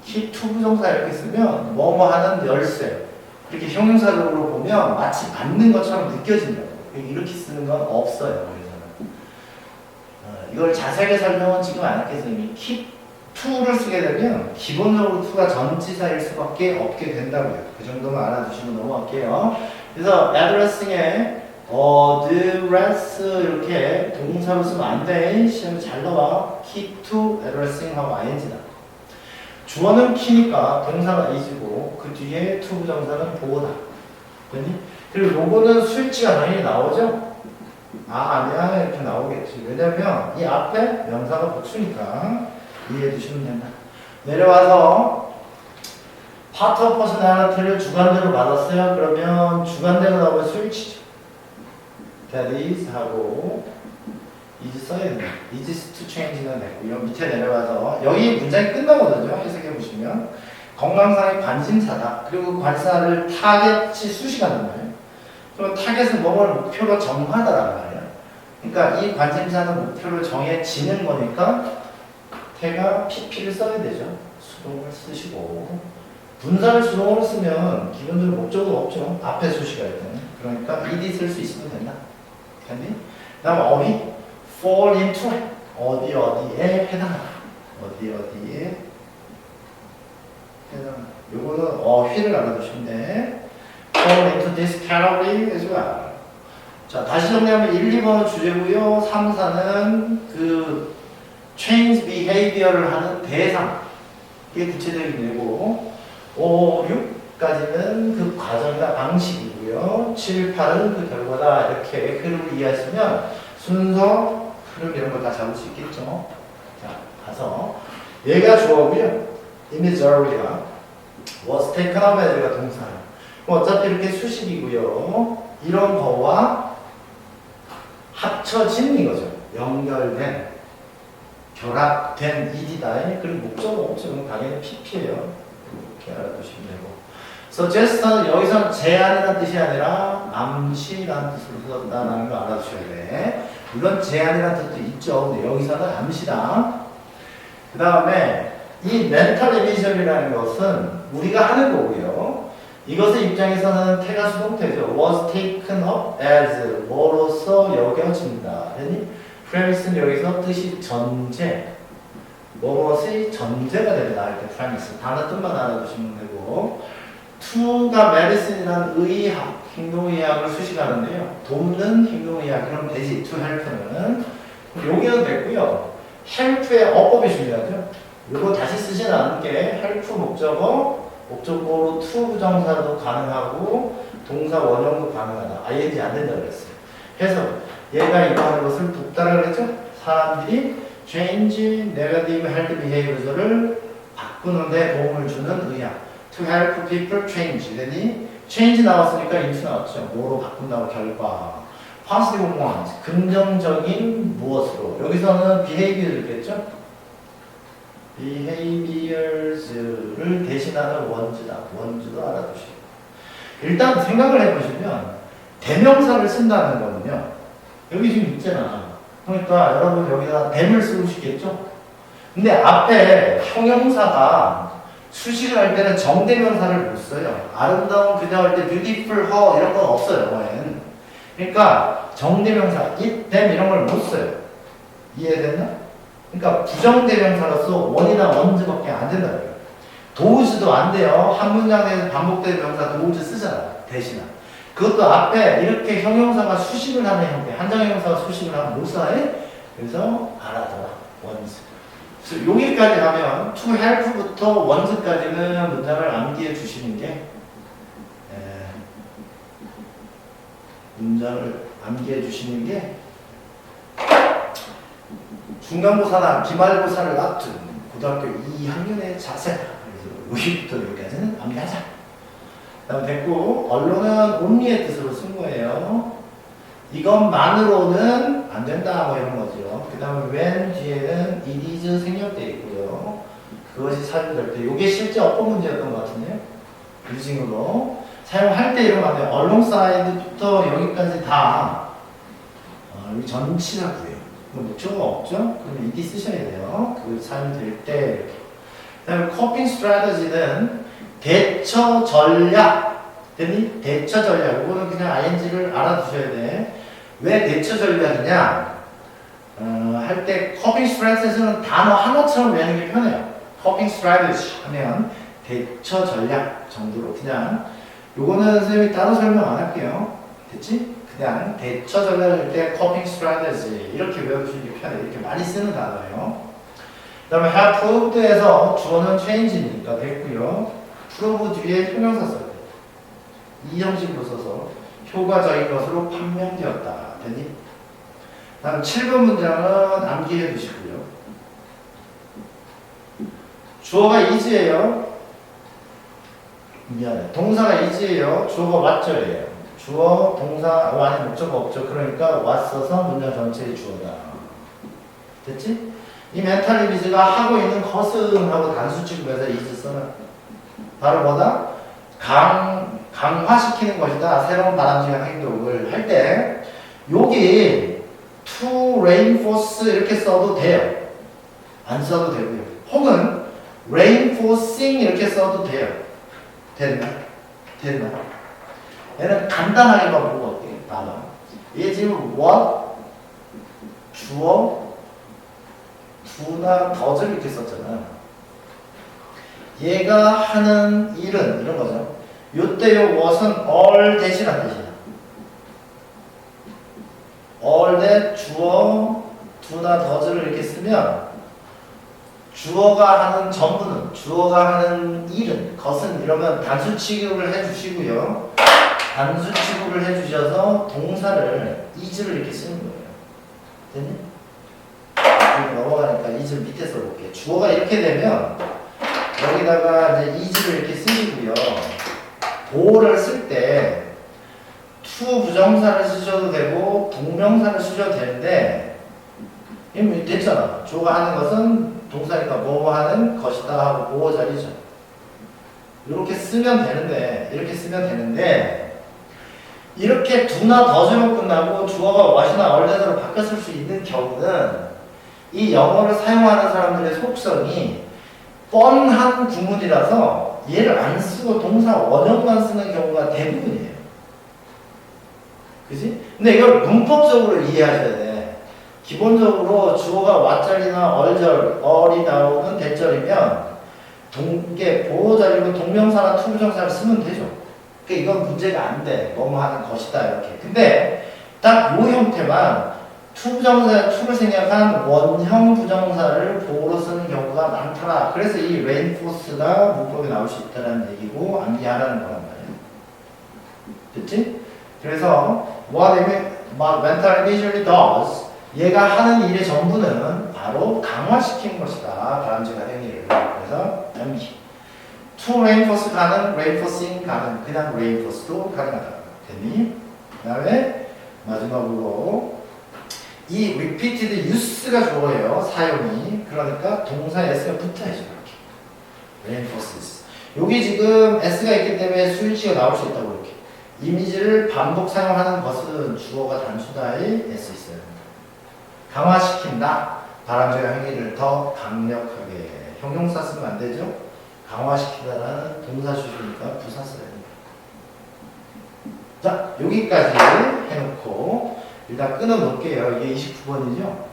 keep to 부정사 이렇게 쓰면 뭐뭐 하는 열쇠 이렇게 형용사적으로 보면 마치 맞는 것처럼 느껴진다고. 이렇게 쓰는 건 없어요. 이걸 자세하게 설명은 지금 안 할게요. 이미 keep to를 쓰게 되면 기본적으로 to가 전치사일 수밖에 없게 된다고요. 그 정도만 알아두시면 넘어갈게요. 그래서 addressing에 address 이렇게 동사로 쓰면 안 돼. 시험에 잘 나와. keep to addressing 하고 ing다. 주어는 키니까 동사가 is고 그 뒤에 to 부정사는 보호다. 됐니? 그리고 요거는 수일치가 당연히 나오죠? 아니야 이렇게 나오겠지. 왜냐면 이 앞에 명사가 복수니까 이해해 주시면 된다. 내려와서 part of personality를 주관대로 받았어요. 그러면 주관대로 나오면 수일치죠. that is 하고 is 써야 된다. is to change는 됐고요. 밑에 내려와서 여기 문장이 끝나거든요. 해석해 보시면 건강상의 관심사다. 그리고 그 관심사를 타겟이 수식한단 말이에요. 그럼 타겟은 뭐를 목표로 정하다라는 말이에요. 그러니까 이 관심사는 목표를 정해지는 거니까 태가 PP를 써야 되죠. 수동을 쓰시고 분사를 수동으로 쓰면 기본적으로 목적은 없죠. 앞에 수식할 때는. 그러니까 ed 쓸 수 있으면 된다. 됐니? 그 다음 어휘 fall into 어디에 해당하다. 어디에 해당하다. 요거는 어휘를 알아두시면 돼. fall into this category as well. 자, 다시 정리하면 1, 2번은 주제고요. 3, 4는 그 change behavior를 하는 대상. 이게 구체적인 예고. 5, 6까지는 그 과정이나 방식이고요. 7, 8은 그 결과다. 이렇게 흐름을 이해하시면 순서, 흐름 이런 걸 다 잡을 수 있겠죠. 자, 가서 얘가 주어고요. In Missouri가 was taken up as가 동사예요. 어차피 이렇게 수식이고요. 이런 거와 합쳐진 이거죠. 연결된, 결합된 ED다. 그리고 목적은 없죠. 당연히 PP예요. 이렇게 알아두시면 되고. Suggest는 여기서는 제안이라는 뜻이 아니라 암시라는 뜻으로 쓴다는 거 알아두셔야 돼. 물론 제안이라는 뜻도 있죠. 근데 여기서는 암시다. 그 다음에 이 멘탈 이미저리라는 것은 우리가 하는 거고요. 이것의 입장에서는 태가 수동태죠. was taken up as 뭐로서 여겨진다. 그러니 프레미스는 여기서 뜻이 전제, 뭐뭇이 전제가 됩니다. 이렇게 프레미스. 단어 뜻만 알아두시면 되고, to가 medicine이라는 의학, 행동의학을 수식하는데요. 돕는 행동의학, 그럼 되지. to help는. 여기는 됐고요. help의 어법이 중요하죠. 이거 다시 쓰진 않은 게 help 목적어, 목적어로 to 부정사도 가능하고 동사 원형도 가능하다. ing 안 된다고 그랬어요. 그래서 얘가 이거 하는 것을 돕다라고 그랬죠. 사람들이 change negative health behavior를 바꾸는데 도움을 주는 의학. to help people change. 그러니 change 나왔으니까 into 나왔죠. 뭐로 바꾼다고 결과. positive ones. 긍정적인 무엇으로. 여기서는 behavior겠죠. behaviors를 대신하는 원주다. 원주도 알아두시고. 일단 생각을 해보시면 대명사를 쓴다는 거는요. 여기 지금 있잖아. 그러니까 여러분 여기다 them을 쓰고 싶겠죠? 근데 앞에 형용사가 수식을 할 때는 정대명사를 못 써요. 아름다운 그녀 할 때 beautiful her 이런 건 없어요. 영어에는. 그러니까 정대명사 it, them 이런 걸 못 써요. 이해됐나? 그러니까 부정대명사로서 원이나 원즈밖에 안 된다는 거예요. 도우즈도 안 돼요. 한 문장에서 반복되는 명사 도우즈 쓰잖아. 대신에. 그것도 앞에 이렇게 형용사가 수식을 하는 형태. 한정형용사가 수식을 하면 못 써요. 그래서 알아둬라. 원즈. 그래서 여기까지 가면 to help부터 원즈까지는 문장을 암기해 주시는 게 문장을 암기해 주시는 게 중간고사나 기말고사를 앞둔 고등학교 2학년의 자세다. 그래서 여기부터 여기까지는 암기하자. 그 다음 됐고, 언론은 only의 뜻으로 쓴 거예요. 이것만으로는 안 된다, 뭐 이런 거죠. 그 다음에 when 뒤에는 it is 생략되어 있고요. 그것이 사용될 때, 이게 실제 어법 문제였던 것 같은데요. 유징으로. 사용할 때 이런 거 안 돼요. alongs이드부터 여기까지 다, 여기 전치사 구해요. 목적어가 없죠? 그럼 it 쓰셔야 돼요. 그 사용될 때. 그 다음에 coping strategy는 대처 전략. 됐니? 대처 전략. 이거는 그냥 ing를 알아두셔야 돼. 왜 대처 전략이냐? 할 때 coping strategy는 단어 하나처럼 외우는 게 편해요. coping strategy 하면 대처 전략 정도로 그냥 요거는 선생님이 따로 설명 안 할게요. 됐지? 그냥 대처 전략을 할 때 coping strategy 이렇게 외워주시는 게 편해요. 이렇게 많이 쓰는 단어예요. 그 다음에 have proved에서 주어는 change니까 됐고요. prove 뒤에 형용사 써요. 이 형식으로 써서 효과적인 것으로 판명되었다. 됐니? 다음 7번 문장은 암기해 두시고요. 주어가 is예요. 미안해. 동사가 is예요. 주어가 what예요. 주어, 동사, 아니 목적어 없죠. 그러니까 왔어서 문장 전체의 주어다. 됐지? 이 멘탈 이미지가 하고 있는 것은 하고 단수 취급해서 is 쓰는 바로 뭐다? 강화시키는 것이다. 새로운 바람직한 행동을 할 때 여기 to reinforce 이렇게 써도 돼요. 안 써도 되고요. 혹은 reinforcing 이렇게 써도 돼요. 됐나? 됐나? 얘는 간단하게만 보고 어때요? 단어. 얘 지금 what, 주어, do나 does를 이렇게 썼잖아. 얘가 하는 일은 이런 거죠. 요때 요 what은 all 대신한 뜻이야. all 대 주어 do나 does를 이렇게 쓰면 주어가 하는 전부는, 주어가 하는 일은, 것은 이러면 단수 취급을 해주시고요. 단수 취급을 해주셔서 동사를 is를 이렇게 쓰는 거예요. 됐니? 넘어가니까 is를 밑에 써볼게요. 주어가 이렇게 되면 여기다가 이제 is를 이렇게 쓰시고요. 보호를 쓸 때 to 부정사를 쓰셔도 되고 동명사를 쓰셔도 되는데 이미 됐잖아. 주어가 하는 것은 동사니까 뭐뭐 하는 것이다 하고 보호 자리죠. 이렇게 쓰면 되는데 이렇게 do나 does로 끝나고 주어가 what이나 already로 바뀌었을 수 있는 경우는 이 영어를 사용하는 사람들의 속성이 뻔한 구문이라서 얘를 안 쓰고 동사 원형만 쓰는 경우가 대부분이에요. 그지? 근데 이걸 문법적으로 이해하셔야 돼. 기본적으로 주어가 what절이나 all이 나오는 대절이면 이게 보호자리로 동명사나 투부정사를 쓰면 되죠. 그러니까 이건 문제가 안 돼. 뭐뭐 하는 것이다 이렇게. 근데 딱 요 형태만 투부정사, 투를 생략한 원형 부정사를 보호로 쓰는 경우가 많더라. 그래서 이 reinforce가 문법에 나올 수 있다는 얘기고 암기하라는 거란 말이야. 됐지? 그래서 what mental imagery does 얘가 하는 일의 전부는 바로 강화시키는 것이다. 다람쥐가 행위를. 그래서 암기. to reinforce 가능, reinforcing 가능, 그냥 reinforce도 가능하다. 됐니? 그 다음에 마지막으로 이 repeated use가 좋아요. 사용이. 그러니까 동사 s가 붙어야죠. 이렇게. reinforces. 여기 지금 s가 있기 때문에 수일치가 나올 수 있다고 이렇게. 이미지를 반복 사용하는 것은 주어가 단수다에 s 있어요. 강화시킨다. 바람직한 행위를 더 강력하게. 형용사 쓰면 안 되죠? 강화시키다라는 동사 주시니까 부사 써야 됩니다. 자, 여기까지 해놓고 일단 끊어 놓을게요. 이게 29번이죠?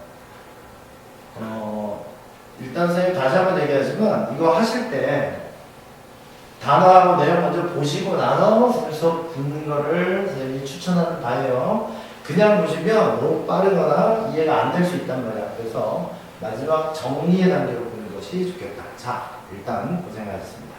일단 선생님 다시 한번 얘기하지만 이거 하실 때 단어하고 내용 먼저 보시고 나서 수업 붙는 거를 선생님이 추천하는 바예요. 그냥 보시면 너무 빠르거나 이해가 안 될 수 있단 말이야. 그래서 마지막 정리의 단계로 보는 것이 좋겠다. 자, 일단 고생하셨습니다.